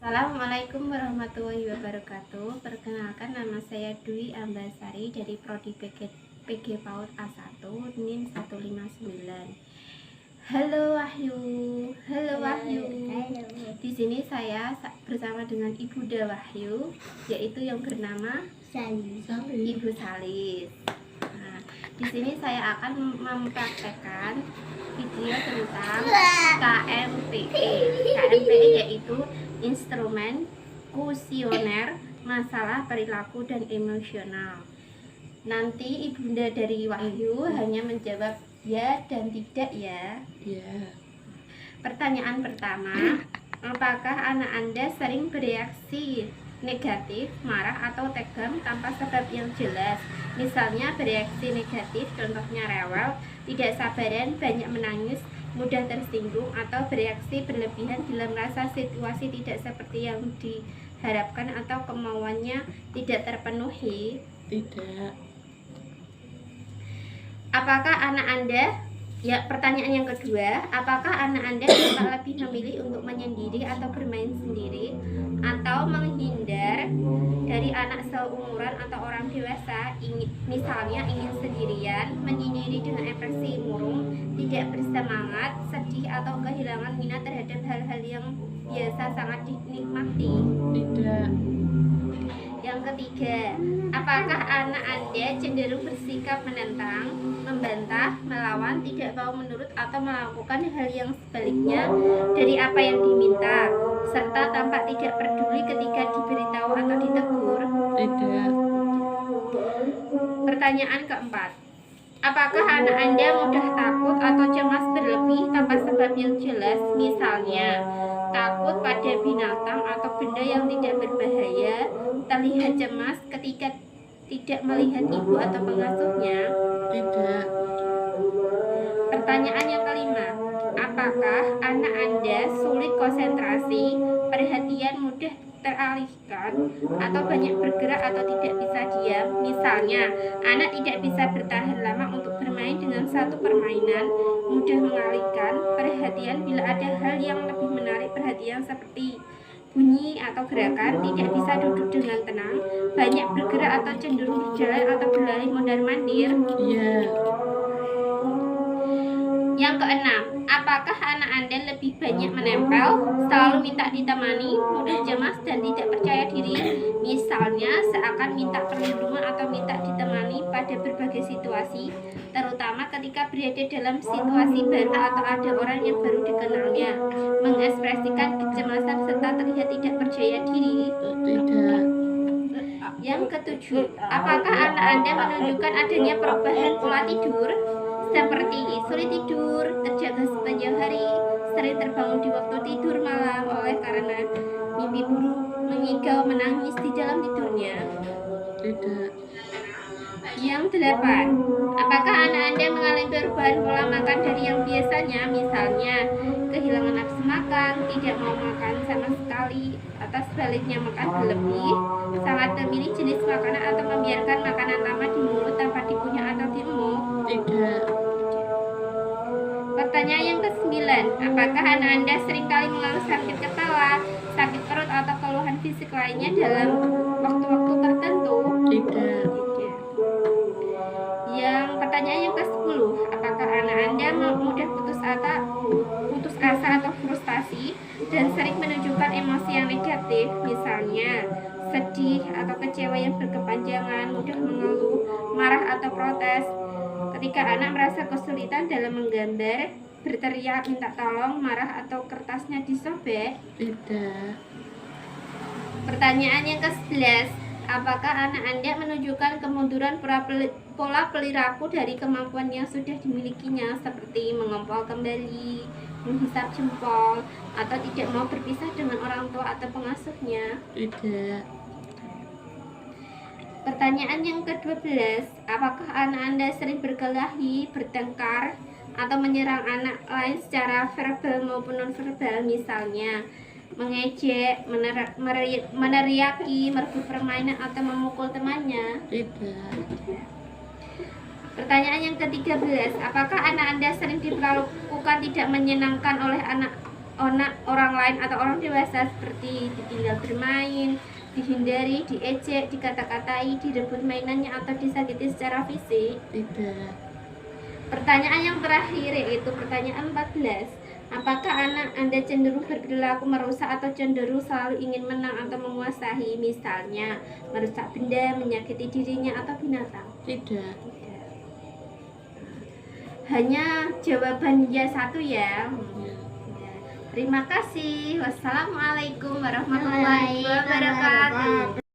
Assalamualaikum warahmatullahi wabarakatuh. Perkenalkan, nama saya Dwi Ambasari dari Prodi PG PAUD A1 NIM 159. Halo Wahyu. Halo Wahyu. Di sini saya bersama dengan Ibunda Wahyu, yaitu yang bernama Ibu Salis. Nah, di sini saya akan mempraktekkan video tentang KMPE. KMPE yaitu instrumen kuesioner masalah perilaku dan emosional. Nanti Ibunda dari Wahyu hanya menjawab ya dan tidak ya. Pertanyaan pertama, apakah anak Anda sering bereaksi negatif, marah atau tegang tanpa sebab yang jelas? Misalnya bereaksi negatif, contohnya rewel, tidak sabaran, banyak menangis, mudah tersinggung, atau bereaksi berlebihan bila merasa situasi tidak seperti yang diharapkan atau kemauannya tidak terpenuhi. Tidak. Apakah anak Anda, pertanyaan yang kedua, apakah anak Anda suka lebih memilih untuk menyendiri atau bermain sendiri, atau menghindar dari anak seumuran atau orang dewasa, misalnya ingin sendirian, menyendiri dengan ekspresi murung, tidak bersemangat, sedih, atau kehilangan minat terhadap hal-hal yang biasa sangat dinikmati? Tidak. Yang ketiga, apakah anak Anda cenderung bersikap menentang, membantah, melawan, tidak mau menurut, atau melakukan hal yang sebaliknya dari apa yang diminta, serta tampak tidak peduli ketika diberitahu atau ditegur? Tidak. Pertanyaan keempat, apakah anak Anda mudah takut atau cemas berlebih tanpa sebab yang jelas, misalnya takut pada binatang atau benda yang tidak berbahaya, terlihat cemas ketika tidak melihat ibu atau pengasuhnya? Tidak. Pertanyaan yang kelima, apakah anak Anda sulit konsentrasi, perhatian mudah teralihkan, atau banyak bergerak atau tidak bisa diam? Misalnya, anak tidak bisa bertahan lama untuk bermain dengan satu permainan, mudah mengalihkan perhatian bila ada hal yang lebih menarik perhatian seperti bunyi atau gerakan, tidak bisa duduk dengan tenang, banyak bergerak atau cenderung berjalan atau berlari mondar-mandir? Iya. Yang keenam, apakah anak Anda lebih banyak menempel, selalu minta ditemani, mudah cemas, dan tidak percaya diri? Misalnya, seakan minta perlindungan atau minta ditemani pada berbagai situasi, terutama ketika berada dalam situasi baru atau ada orang yang baru dikenalnya, mengekspresikan kecemasan serta terlihat tidak percaya diri? Tidak. Yang ketujuh, apakah anak Anda menunjukkan adanya perubahan pola tidur, seperti sulit tidur, terjaga sepanjang hari, sering terbangun di waktu tidur malam oleh karena mimpi buruk, mengigau, menangis di dalam tidurnya? Tidak. Yang delapan, apakah anak Anda mengalami perubahan pola makan dari yang biasanya, misalnya kehilangan nafsu makan, tidak mau makan sama sekali, atau sebaliknya makan berlebih, sangat memilih jenis makanan, atau membiarkan makanan lama di mulut tanpa dikunyah atau diemuk? Tidak. Pertanyaan yang ke-9, apakah anak Anda seringkali mengeluh sakit kepala, sakit perut, atau keluhan fisik lainnya dalam waktu-waktu tertentu? Tidak. Yang pertanyaan yang ke-10, apakah anak Anda mudah putus asa atau frustasi dan sering menunjukkan emosi yang negatif, misalnya sedih atau kecewa yang berkepanjangan, mudah mengeluh, marah atau protes? Ketika anak merasa kesulitan dalam menggambar, berteriak, minta tolong, marah, atau kertasnya disobek? Tidak. Pertanyaan yang ke-11, apakah anak Anda menunjukkan kemunduran pola perilaku dari kemampuan yang sudah dimilikinya, seperti mengompol kembali, menghisap jempol, atau tidak mau berpisah dengan orang tua atau pengasuhnya? Tidak. Pertanyaan yang ke-12, apakah anak Anda sering berkelahi, bertengkar, atau menyerang anak lain secara verbal maupun non-verbal, misalnya mengejek, meneriaki, merebut permainan, atau memukul temannya? Tidak. Pertanyaan yang ke-13, apakah anak Anda sering diperlakukan tidak menyenangkan oleh anak orang lain atau orang dewasa seperti ditinggal bermain, dihindari, diejek, dikata-katai, direbut mainannya atau disakiti secara fisik? Tidak. Pertanyaan yang terakhir yaitu pertanyaan 14. Apakah anak Anda cenderung berperilaku merusak atau cenderung selalu ingin menang atau menguasai, misalnya merusak benda, menyakiti dirinya atau binatang? Tidak. Hanya jawaban ya satu ya. Ya. Ya. Terima kasih. Wassalamualaikum warahmatullahi wabarakatuh.